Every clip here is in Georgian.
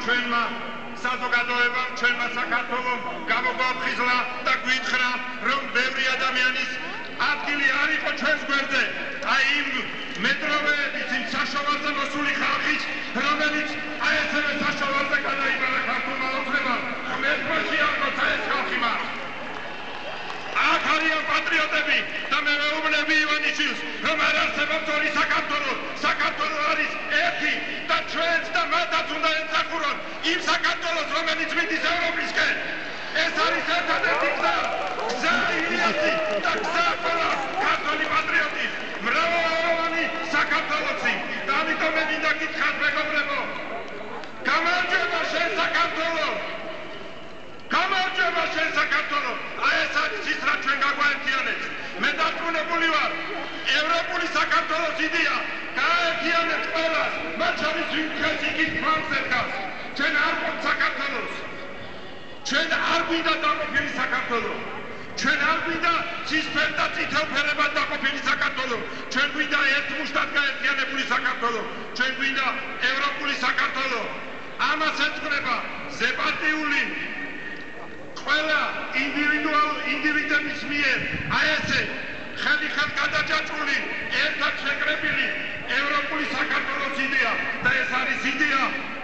ჩვენმა საზოგადოებამ, ჩვენმა საქართველომ გამოგვაფხიზლა და გვითხრა, რომ ბევრი ადამიანის ადგილი არ იყო ჩვენს გვერდზე. აი იმ მეტროვეების, იმ საშუაველზე მოსული ხალხის, რომელიც აი ესევე საშუაველზე გადაიბარა ქართულმა ოცნებამ, რომ ერთმანეთში არ გოცა ეს ხალხი მას. აქ არიან პატრიოტები და მე ვეუბნები ივანიშვილს, რომ არ არსებობს ორი საქართველო. საქართველო არის ერთი და ჩვენც და მათაც უნდა ემსახურონ იმ საქართველოს, რომელიც მიდის ევროპისკენ. ეს არის ერთადერთი გზა, გზა ილიასი და გზა ყველა ქართული პატრიოტის, მრავალწლოვანი საქართველოსი. და ამიტომ მე მინდა გითხრათ, მეგობრებო, გამარჯვება შენ საქართველო! გამარჯვება შენ საქართველო! აი ეს არის ის, რაც ჩვენ გაგვაერთიანებს. მე დარწმუნებული ვარ, ევროპული საქართველოს იდეა გააერთიანებს ყველას, მათ შორის ვინც იქით ფლანგზე დგას. ჩვენ არ გვაქვს საქართველოს. ჩვენ არ გვინდა დაყოფილი საქართველო. ჩვენ არ გვინდა ცისფერ და წითელ ფერებად დაყოფილი საქართველო. ჩვენ გვინდა ერთმუშტად გაერთიანებული საქართველო. ჩვენ გვინდა ევროპული საქართველო. ამას ეთქმება ზეპარტიული ყველა ინდივიდების მიერ აი ესე ხელი-ხელ გადაჭაჭული, ერთად შეკრებილი ევროპული საქართველოს იდეა და ეს არის იდეა,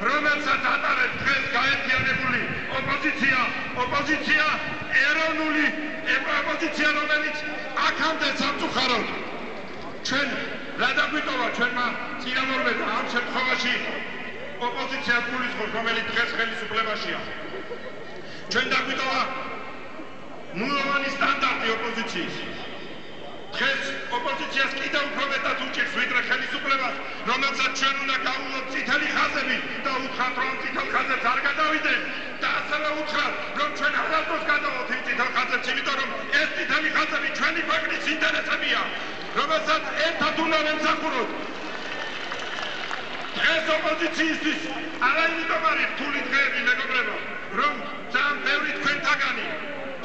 რომელსაც ატარებს დღეს გაერთიანებული ოპოზიცია, ეროვნული ოპოზიცია, რომელიც აქამდე სამწუხაროდ ჩვენ რა დაგვიტოვა ჩვენმა წინამორბედმა ამ შემთხვევაში ოპოზიციას გულისხმობს, რომელიც დღეს ხელისუფლებაშია. ჩვენ დაგვიტოვა ნულოვანი სტანდარტი ოპოზიციის. დღეს ოპოზიციას კიდევ უფრო მეტად უჭირს ვიდრე ხელისუფლებას, რომელსაც ჩვენ უნდა გავუვლოთ წითელი ხაზები და უთხრათ, რომ წითელ ხაზებს არ გადავიდნენ და ასევე უთხრათ, რომ ჩვენ არასდროს გადავალთ იმ წითელ ხაზებს, იმიტომ რომ ეს წითელი ხაზები ჩვენი ქვეყნის ინტერესებია, რომელსაც ერთად უნდა ვემსახუროთ. დღეს ოპოზიციისთვის არა იმიტომ არის რთული დღეები, მეგობრებო, რომ ძალიან ბევრი თქვენთაგანი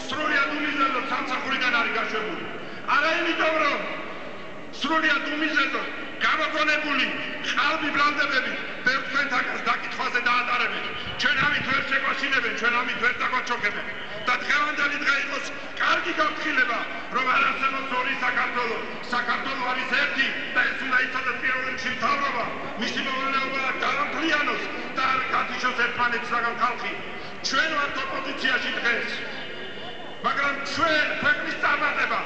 სრულიად უმიზნელოდ სამსახურიდან არის გაშვებული. არა იმიტომ, რომ სრულიად უმიზნელოდ გამოგონებული ყალბი ბრალდებები ბევრ თქვენთაგანს დაკითხვაზე დაატარებენ. ჩვენ ამით ვერ შეგვაშინებენ, ჩვენ ამით ვერ დაგვაჩოქებენ. და დღევანდელი დღე იყოს კარგი გაფრთხილება, რომ არ არსებობს ორი საქართველო. საქართველო არის ერთი და ეს უნდა იცოდეს პირველ რიგში მთავრობა, მისი მოვალეობა გაამთლიანოს და არ გათიშოს ერთმანეთსაგან ხალხი. ჩვენ ვართ ოპოზიციაში დღეს, მაგრამ ჩვენ ქვეყნის წარმატება